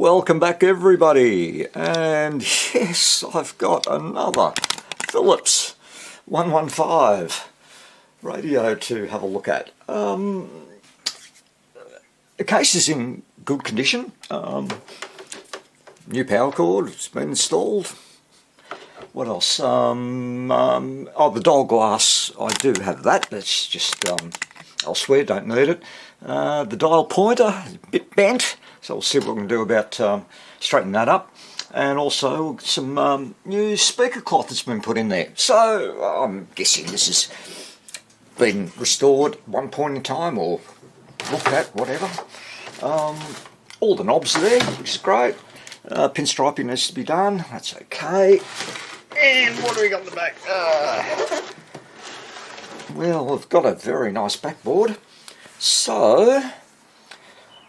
Welcome back everybody, and yes, I've got another Philips 115 radio to have a look at. The case is in good condition. New power cord has been installed. What else? Oh, the dial glass, I do have that. That's just elsewhere, don't need it. The dial pointer is a bit bent, so we'll see what we can do about straightening that up. And also some new speaker cloth that's been put in there. So I'm guessing this has been restored at one point in time, or looked at, whatever. All the knobs are there, which is great. Pinstriping needs to be done, that's okay. And what do we got in the back? Well, I've got a very nice backboard. So,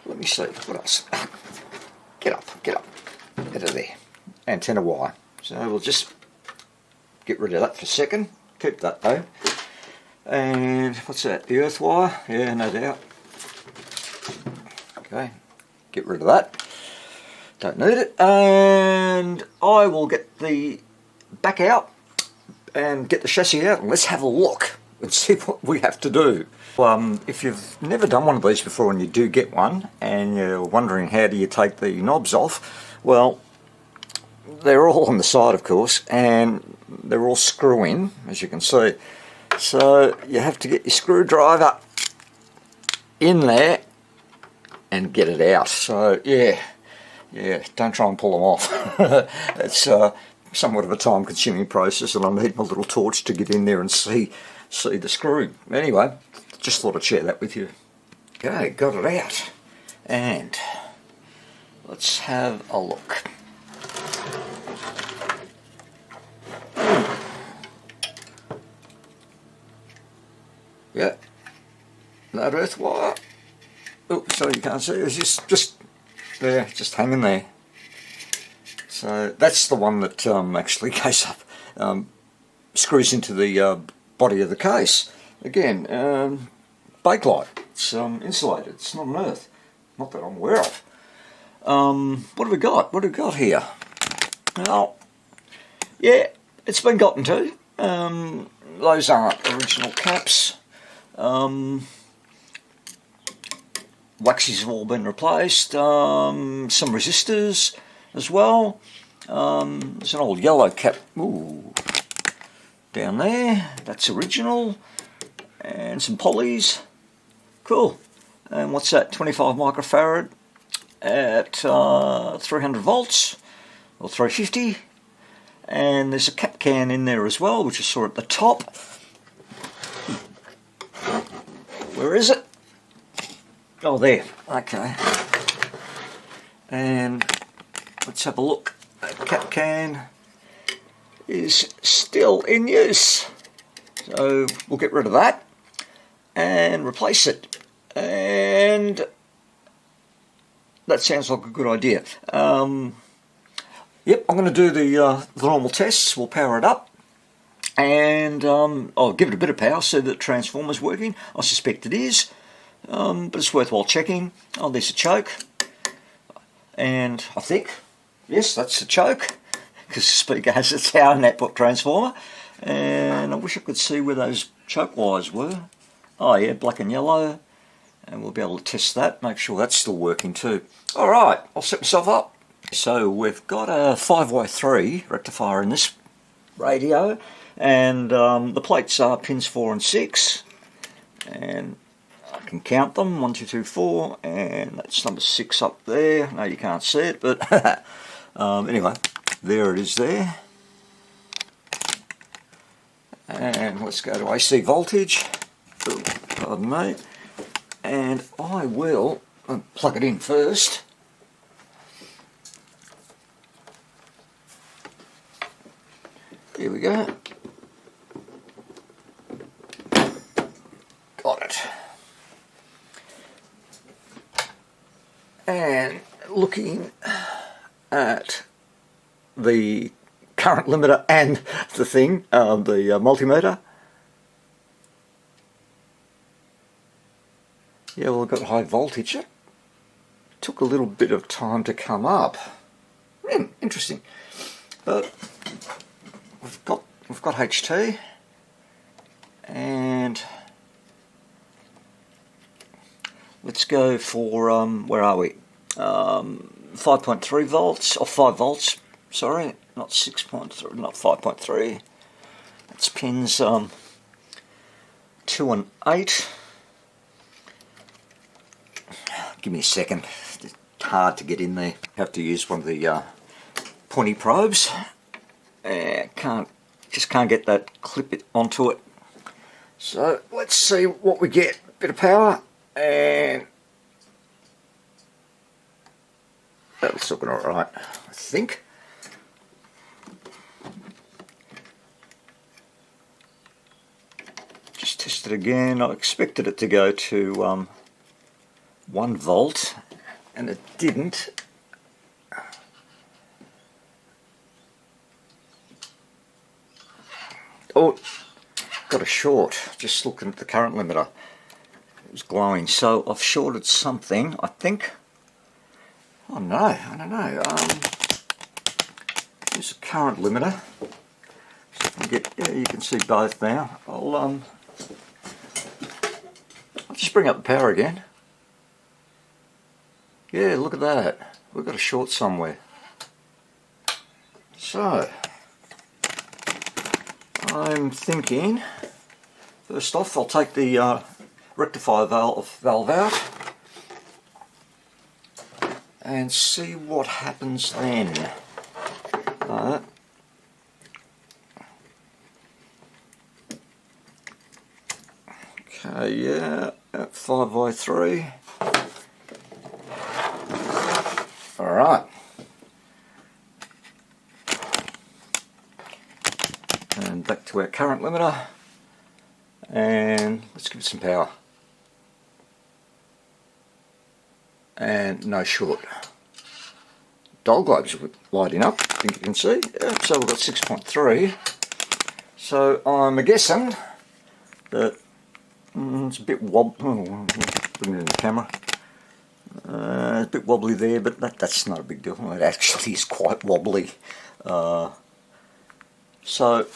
let me see, what else? Get up, out of there. Antenna wire. So we'll just get rid of that for a second. Keep that though. And what's that? The earth wire? Yeah, no doubt. Okay, get rid of that. Don't need it. And I will get the back out and get the chassis out, and let's have a look and see what we have to do. If you've never done one of these before and you do get one and you're wondering how do you take the knobs off, well, they're all on the side of course, and they're all screw in, as you can see. So you have to get your screwdriver in there and get it out. So yeah, don't try and pull them off. It's somewhat of a time consuming process, and I need my little torch to get in there and see the screw. Anyway, just thought I'd share that with you. Okay, got it out, and let's have a look. Yeah, that earth wire. Oh, sorry you can't see. It's just there, just hanging there. So that's the one that actually case up screws into the body of the case. Again, bakelite. It's insulated. It's not an earth. Not that I'm aware of. What have we got? What have we got here? Well, yeah, it's been gotten to. Those aren't original caps. Waxies have all been replaced. Some resistors as well. There's an old yellow cap down there. That's original. And some polys. Cool. And what's that? 25 microfarad at 300 volts or 350. And there's a cap can in there as well, which I saw at the top. Where is it? Oh, there. Okay. And let's have a look. That cap can is still in use. So we'll get rid of that and replace it. And that sounds like a good idea. Yep, I'm going to do the normal tests. We'll power it up. And I'll give it a bit of power so that the transformer's working. I suspect it is, but it's worthwhile checking. Oh, there's a choke, and I think, yes, that's the choke, because the speaker has its power and output transformer. And I wish I could see where those choke wires were. Oh yeah, black and yellow, and we'll be able to test that, make sure that's still working too. Alright, I'll set myself up. So we've got a 5x3 rectifier in this radio. And the plates are pins 4 and 6, and I can count them, 1, 2, 3, 4, and that's number 6 up there. No, you can't see it, but anyway, there it is there. And let's go to AC voltage. Ooh, pardon me. And I will plug it in first. Here we go. Got it. And looking at the current limiter and the thing, the multimeter. Yeah, well, I've got high voltage. took a little bit of time to come up. Interesting. But we've got HT, and let's go for where are we? 5.3 volts, or 5 volts. Sorry, not 6.3, not 5.3. It's pins 2 and 8. Give me a second. It's hard to get in there. Have to use one of the pointy probes. Just can't get that clip onto it. So let's see what we get. Bit of power, and that's looking all right, I think. Just test it again. I expected it to go to 1 volt, and it didn't. Oh, got a short. Just looking at the current limiter. It was glowing, so I've shorted something, I think. Oh no, I don't know. Here's a current limiter. Yeah, you can see both now. I'll just bring up the power again. Yeah, look at that. We've got a short somewhere. So I'm thinking, first off, I'll take the rectifier valve out and see what happens then. Okay, yeah, at 5x3. Alright. And back to our current limiter. And let's give it some power. And no short. Dial globes are lighting up, I think you can see. Yeah, so we've got 6.3. So I'm guessing that it's a bit wobbly. Oh, bring it in the camera. It's a bit wobbly there, but that's not a big deal. It actually is quite wobbly. So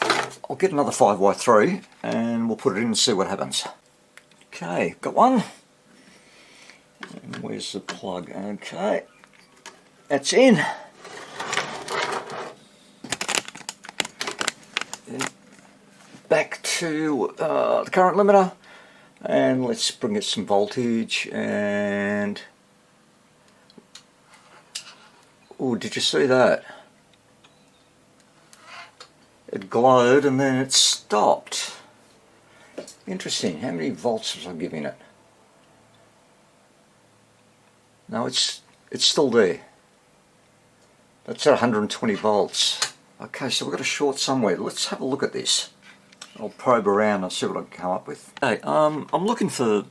I'll get another 5x3 and we'll put it in and see what happens. Okay, got one. And where's the plug? Okay, that's in. Back to the current limiter, and let's bring it some voltage. And oh, did you see that? It glowed and then it stopped. Interesting. How many volts was I giving it? No, it's still there. That's at 120 volts. Okay, so we've got a short somewhere. Let's have a look at this. I'll probe around and see what I can come up with. Okay, I'm looking for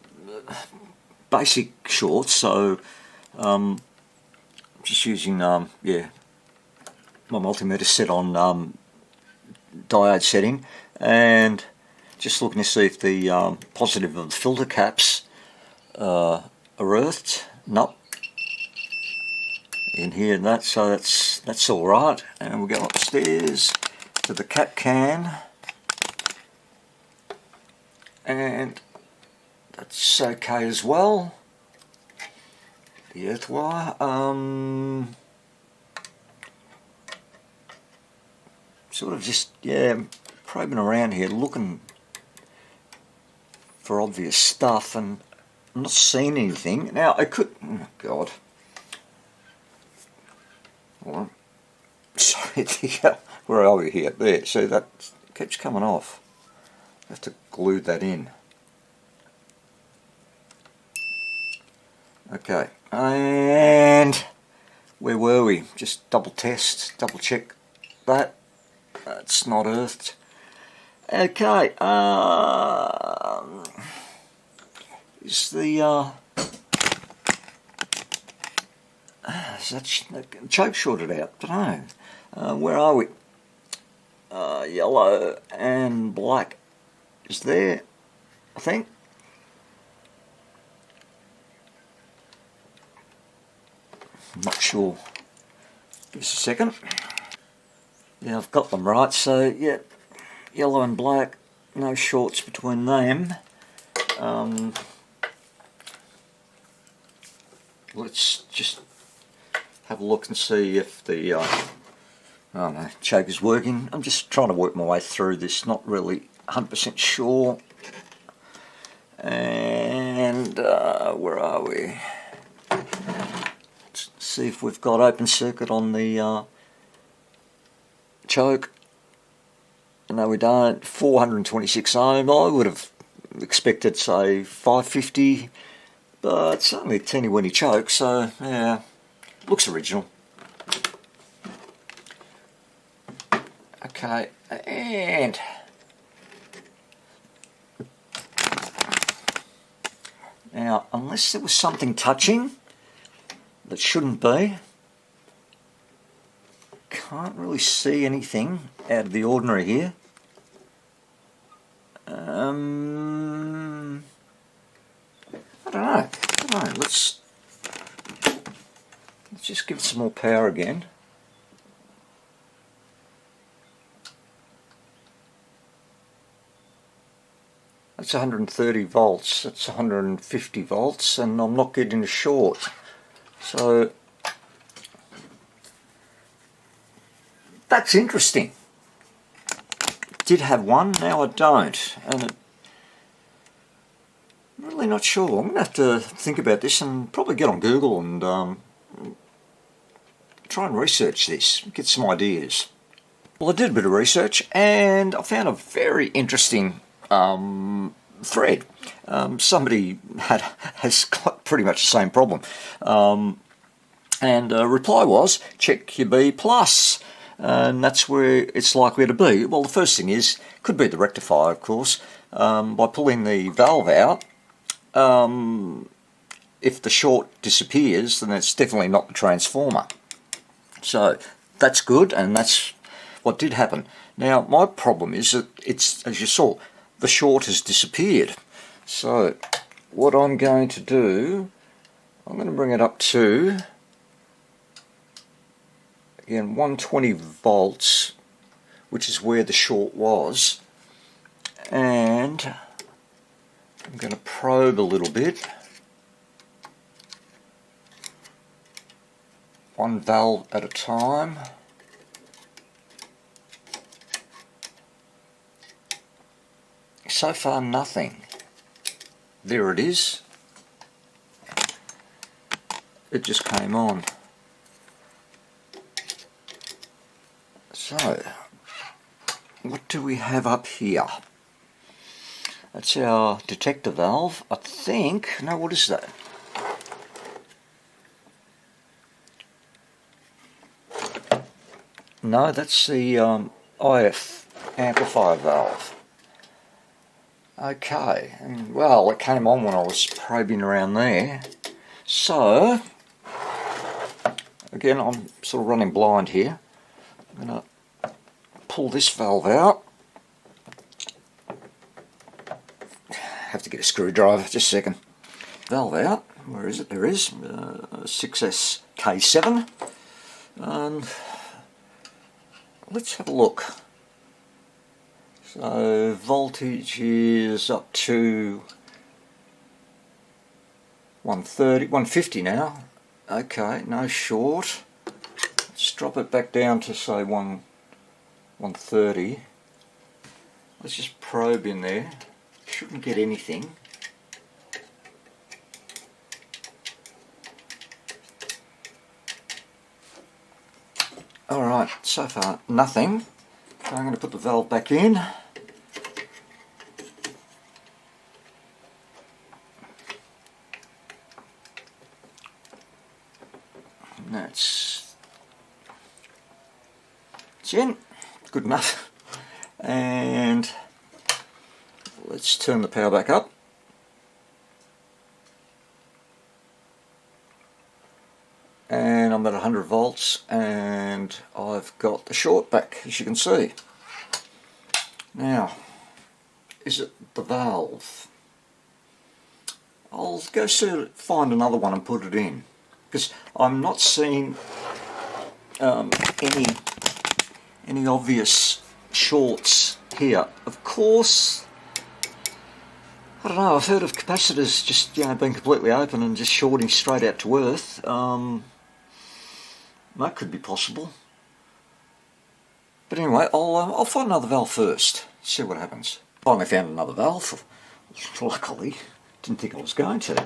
basic shorts, so I'm just using yeah, my multimeter set on diode setting, and just looking to see if the positive of the filter caps are earthed. Nope. In here and that, so that's all right. And we'll go upstairs to the cap can, and that's okay as well. The earth wire, sort of just, yeah, probing around here looking for obvious stuff, and I'm not seeing anything. Now I could, oh God. Well, sorry, where are we here? There, see that keeps coming off. I have to glue that in. Okay, and where were we? Just double test, double check that. It's not earthed. Okay, is the is that choke shorted out? I don't know. Where are we? Yellow and black is there, I think. I'm not sure. Give us a second. Yeah, I've got them right. So yeah, yellow and black, no shorts between them. Let's just have a look and see if the I don't know, choker's working. I'm just trying to work my way through this, not really 100% sure. And where are we? Let's see if we've got open circuit on the choke. No, we don't. 426 ohm. I would have expected, say, 550, but it's only a teeny weeny choke, so yeah, looks original. Okay, and now, unless there was something touching that shouldn't be, can't really see anything out of the ordinary here. I don't know. Let's just give it some more power again. That's 130 volts, that's 150 volts, and I'm not getting a short. So that's interesting. Did have one, now I don't, and I'm really not sure. I'm going to have to think about this and probably get on Google and try and research this, get some ideas. Well, I did a bit of research and I found a very interesting thread. Somebody has got pretty much the same problem, and reply was, check your B+, and that's where it's likely to be. Well, the first thing is, could be the rectifier, of course. By pulling the valve out, if the short disappears, then it's definitely not the transformer. So that's good, and that's what did happen. Now, my problem is that it's, as you saw, the short has disappeared. So what I'm going to do, I'm going to bring it up to, again, 120 volts, which is where the short was, and I'm going to probe a little bit. One valve at a time. So far nothing. There it is. It just came on. So, what do we have up here? That's our detector valve, I think. No, what is that? No, that's the IF amplifier valve. Okay, and well, it came on when I was probing around there. So, again, I'm sort of running blind here. I'm going to pull this valve out. Have to get a screwdriver, just a second. Valve out, where is it? There is, 6SK7. And let's have a look. So voltage is up to 130, 150 now. Okay, no short. Let's drop it back down to say 130. Let's just probe in there. Shouldn't get anything. Alright, so far nothing. So I'm going to put the valve back in. That's in. Good enough. And let's turn the power back up. And I'm at 100 volts and I've got the short back, as you can see. Now, is it the valve? I'll go find another one and put it in. because I'm not seeing any obvious shorts here. Of course, I don't know, I've heard of capacitors just, you know, being completely open and just shorting straight out to earth. That could be possible. But anyway, I'll find another valve first, see what happens. Finally found another valve, luckily. Didn't think I was going to.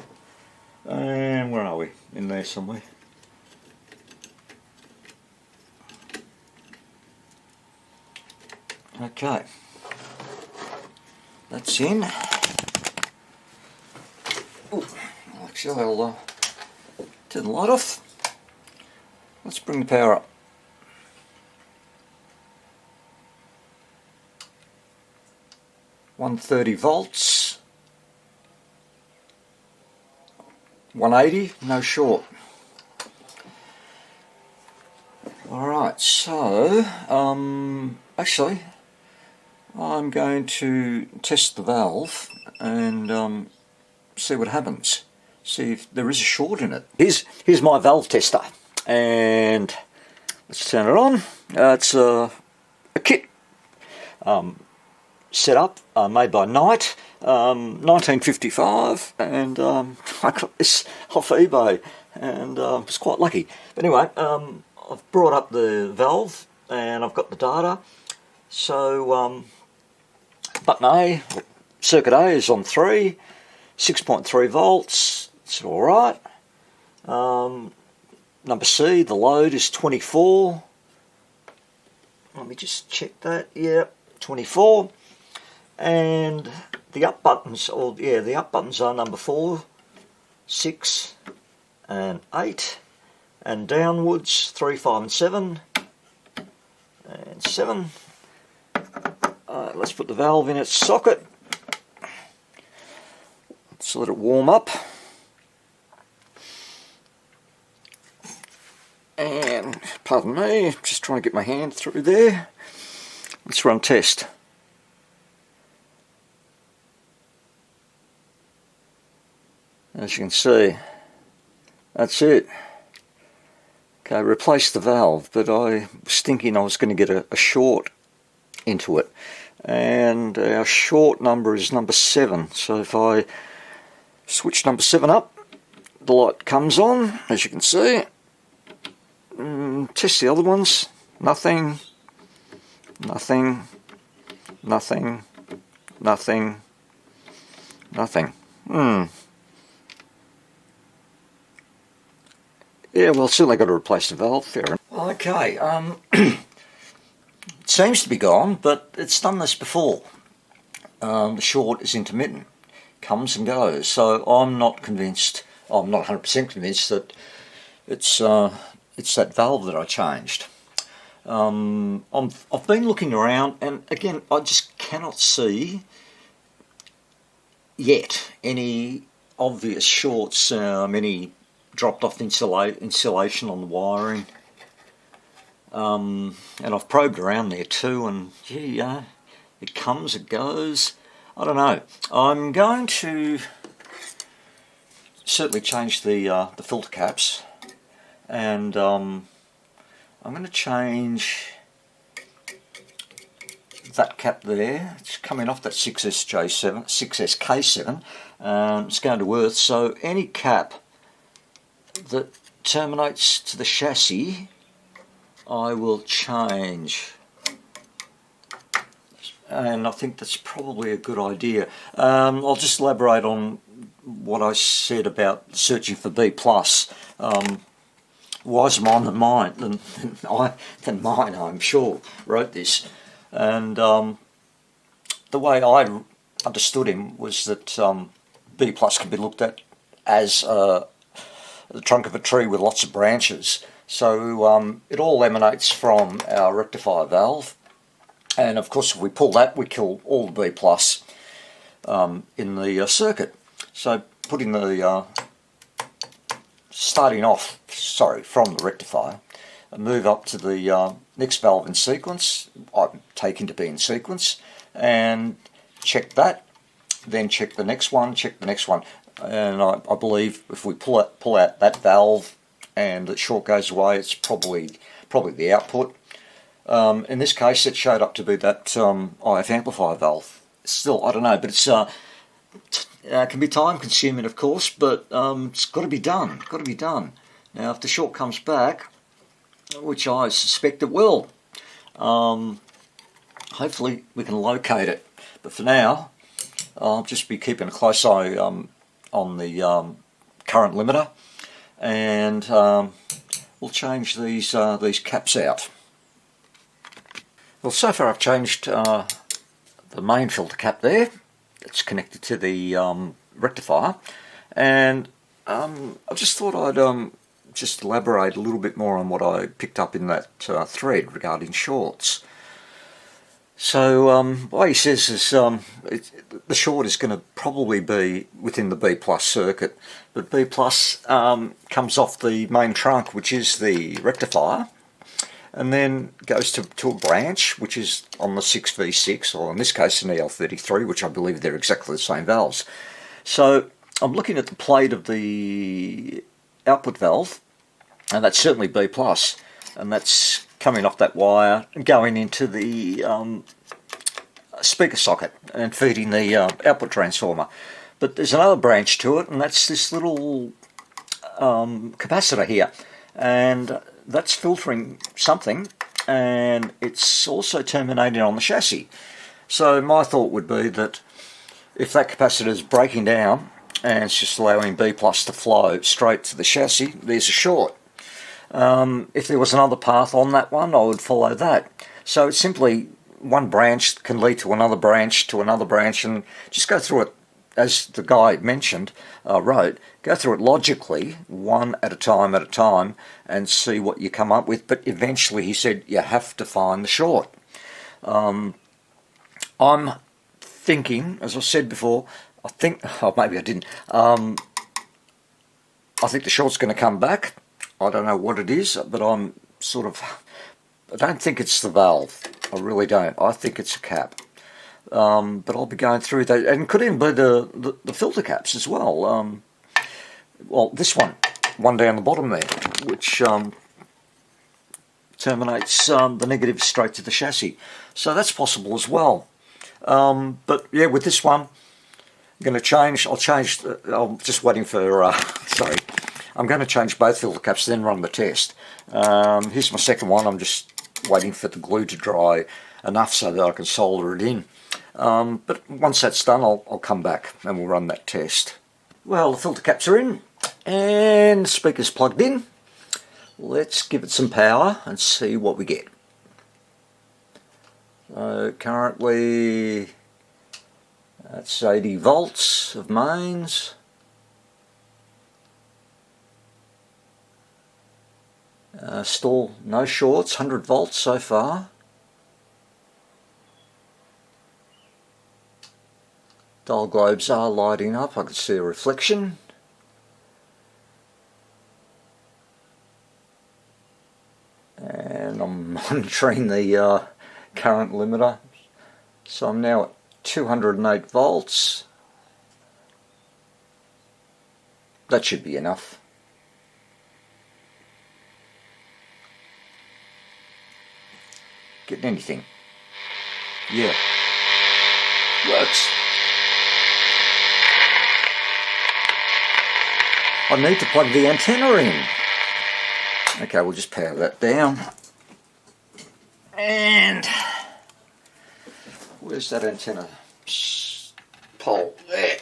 And where are we? In there somewhere. Okay. That's in. Ooh, actually I'll turn the light off. Let's bring the power up. $130 volts. 180, no short. Alright, so actually I'm going to test the valve and see what happens. See if there is a short in it. Here's my valve tester, and let's turn it on. It's a kit set up, made by Knight, 1955, and I got this off eBay, and I was quite lucky. But anyway, I've brought up the valve and I've got the data. So button A, circuit A is on 3, 6.3 volts, it's alright. Number C, the load is 24. Let me just check that, yeah, 24. And the up buttons, the up buttons are number 4, 6 and 8, and downwards 3, 5 and 7 and 7. Let's put the valve in its socket. Let's let it warm up. And pardon me, just trying to get my hand through there. Let's run test. As you can see, that's it. Okay, replace the valve, but I was thinking I was going to get a short into it. And our short number is number 7. So if I switch number 7 up, the light comes on, as you can see. Test the other ones. Nothing, nothing, nothing, nothing, nothing. Yeah, well, certainly got to replace the valve, fair enough. Okay, it seems to be gone, but it's done this before. The short is intermittent, comes and goes, so I'm not convinced, I'm not 100% convinced that it's that valve that I changed. I've been looking around, and again, I just cannot see yet any obvious shorts, any dropped off insulation on the wiring, and I've probed around there too, and gee, it comes, it goes. I don't know. I'm going to certainly change the filter caps, and I'm going to change that cap there. It's coming off that 6SK7. It's going to earth, so any cap that terminates to the chassis I will change, and I think that's probably a good idea. I'll just elaborate on what I said about searching for B+. Wiser mind than mine, I'm sure, wrote this. And the way I understood him was that B+ can be looked at as the trunk of a tree with lots of branches. So it all emanates from our rectifier valve, and of course if we pull that, we kill all the B+ in the circuit. So putting the starting off, from the rectifier, and move up to the next valve in sequence, I'm taking to be in sequence, and check that, then check the next one, and I believe if we pull out that valve and the short goes away, it's probably the output. In this case, it showed up to be that IF amplifier valve. Still, I don't know, but it's can be time consuming, of course, but it's got to be done. Got to be done. Now, if the short comes back, which I suspect it will, hopefully we can locate it. But for now, I'll just be keeping a close eye on the current limiter, and we'll change these caps out. Well, so far I've changed the main filter cap there. It's connected to the rectifier, and I just thought I'd just elaborate a little bit more on what I picked up in that thread regarding shorts. So what he says is the short is going to probably be within the B plus circuit, but B plus comes off the main trunk, which is the rectifier, and then goes to a branch which is on the 6V6, or in this case an EL33, which I believe they're exactly the same valves. So I'm looking at the plate of the output valve, and that's certainly B plus, and that's coming off that wire and going into the speaker socket and feeding the output transformer. But there's another branch to it, and that's this little capacitor here, and that's filtering something, and it's also terminating on the chassis. So my thought would be that if that capacitor is breaking down and it's just allowing B plus to flow straight to the chassis, there's a short. If there was another path on that one, I would follow that. So it's simply one branch can lead to another branch, and just go through it, as the guy mentioned, wrote, go through it logically, one at a time, and see what you come up with. But eventually, he said, you have to find the short. I'm thinking, as I said before, maybe I didn't. I think the short's going to come back. I don't know what it is, but I don't think it's the valve. I really don't. I think it's a cap. But I'll be going through that, and it could even be the filter caps as well. Well, this one down the bottom there, which terminates the negative straight to the chassis. So that's possible as well. But yeah, with this one, I'm going to change. I'm just waiting for. Sorry, I'm going to change both filter caps, then run the test. Here's my second one. I'm just waiting for the glue to dry enough so that I can solder it in. But once that's done, I'll come back and we'll run that test. Well, the filter caps are in and the speaker's plugged in. Let's give it some power and see what we get. So currently that's 80 volts of mains. Still no shorts, 100 volts so far. Dial globes are lighting up, I can see a reflection. And I'm monitoring the current limiter. So I'm now at 208 volts. That should be enough. Getting anything? Yeah. Works. I need to plug the antenna in. Okay, we'll just power that down. And where's that antenna pole? There.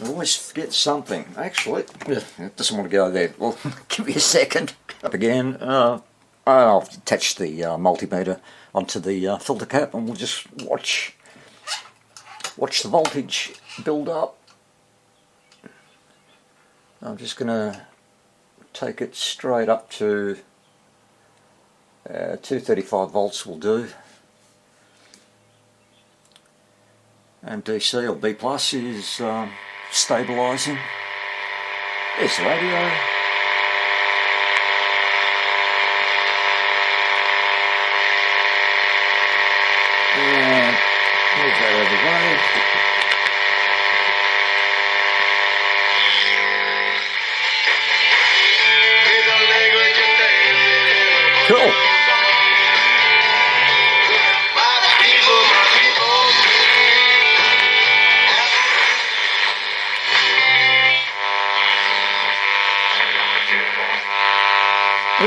I always forget something. Actually, it doesn't want to go there. Well, give me a second. Up again. I'll attach the multimeter onto the filter cap, and we'll just watch the voltage build up. I'm just going to take it straight up to 235 volts will do. And DC or B plus is stabilising. There's the radio. And move that out of the way.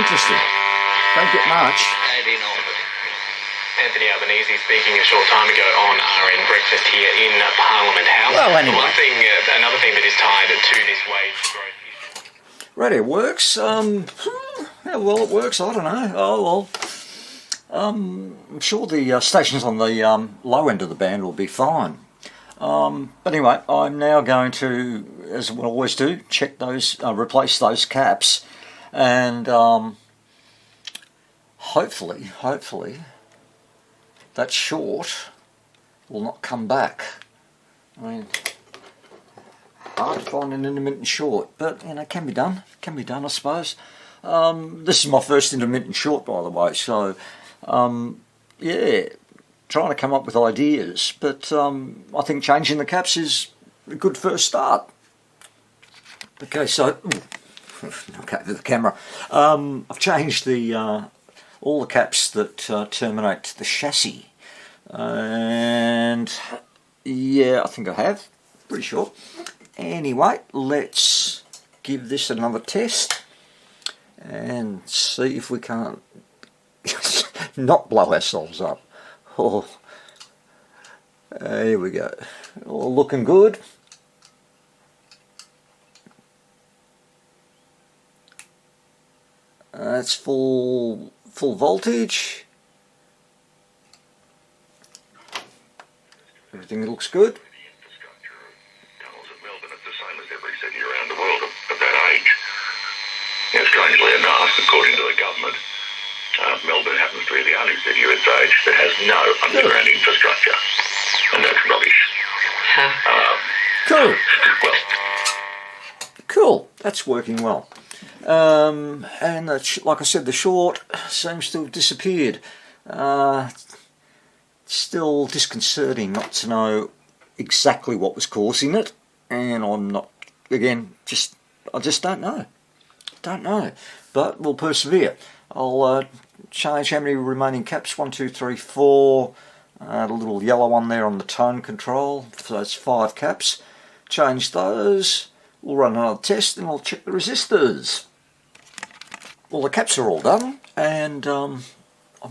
interesting. Don't get much. Anthony Albanese speaking a short time ago on RN Breakfast here in Parliament House. Well, anyway. Another thing that is tied to this wage growth. Radio works. How well it works, I don't know. Oh well. I'm sure the stations on the low end of the band will be fine. But anyway, I'm now going to, as I always do, check those, replace those caps, and hopefully, that short will not come back. I mean, hard to find an intermittent short, but you know, can be done. Can be done, I suppose. This is my first intermittent short, by the way, so yeah, trying to come up with ideas, but I think changing the caps is a good first start. Okay, so okay, with the camera, I've changed the all the caps that terminate the chassis, and yeah, I think I have, pretty sure. Anyway, let's give this another test and see if we can't not blow ourselves up. Oh, here we go. All looking good. That's full voltage. Everything looks good. Strangely enough, according to the government, Melbourne happens to be the only city of its age that has no underground infrastructure, and that's rubbish. Cool. Well, cool. That's working well. And like I said, the short seems to have disappeared. Still disconcerting not to know exactly what was causing it, and I'm not. Again, I just don't know. Don't know, but we'll persevere. I'll change how many remaining caps. 1, 2, 3, 4. The little yellow one there on the tone control. So that's 5 caps. Change those. We'll run another test, and I'll check the resistors. Well, the caps are all done, and I'm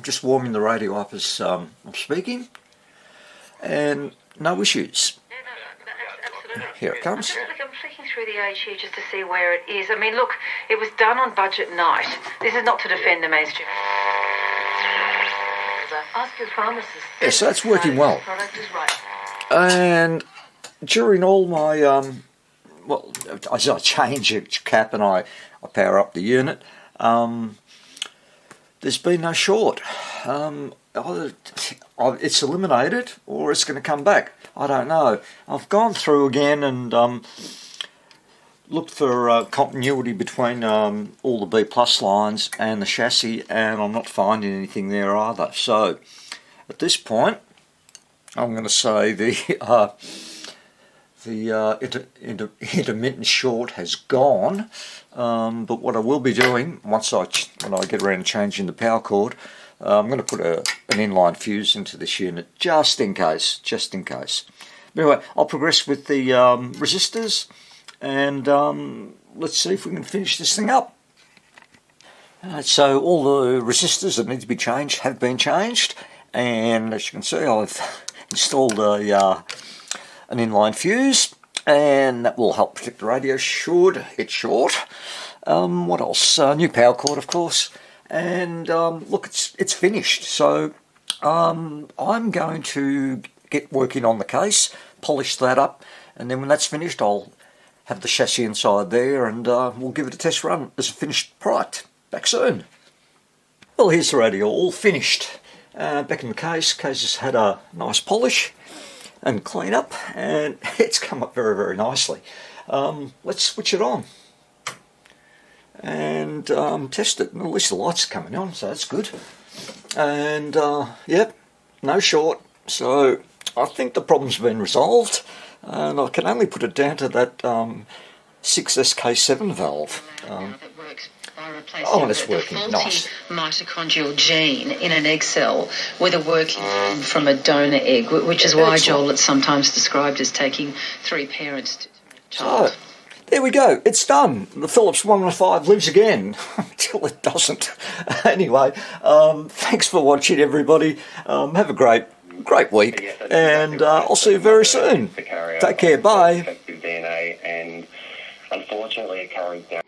just warming the radio up as I'm speaking, and no issues. Here it comes. I'm flicking through the age here just to see where it is. I mean, look, it was done on budget night. This is not to defend the mainstream. Ask your pharmacist. Yeah, so that's working well. Product is right. And during all my, well, I change a cap and I power up the unit, there's been no short. Either it's eliminated or it's going to come back. I don't know. I've gone through again and looked for continuity between all the B plus lines and the chassis, and I'm not finding anything there either. So at this point, I'm going to say the intermittent short has gone. But what I will be doing when I get around changing the power cord, I'm going to put an inline fuse into this unit just in case. But anyway, I'll progress with the resistors, and let's see if we can finish this thing up. So all the resistors that need to be changed have been changed, and as you can see, I've installed an inline fuse, and that will help protect the radio should it's short. What else? New power cord, of course. And look, it's finished. So I'm going to get working on the case, polish that up, and then when that's finished, I'll have the chassis inside there, and we'll give it a test run as a finished product. Back soon. Well, here's the radio, all finished. Back in the case. Case has had a nice polish and clean up, and it's come up very, very nicely. Let's switch it on and test it. At least the lights are coming on, so that's good. And yep, no short. So I think the problem's been resolved, and I can only put it down to that 6SK7 valve. Oh, it's working. Nice. Mitochondrial gene in an egg cell with a working from a donor egg, which is why, Joel, it's sometimes described as taking 3 parents to a child. So, there we go. It's done. The Philips 115 lives again until it doesn't. Anyway, thanks for watching, everybody. Have a great week, and I'll see you very soon. Take care. Bye. DNA, and unfortunately, it carries down.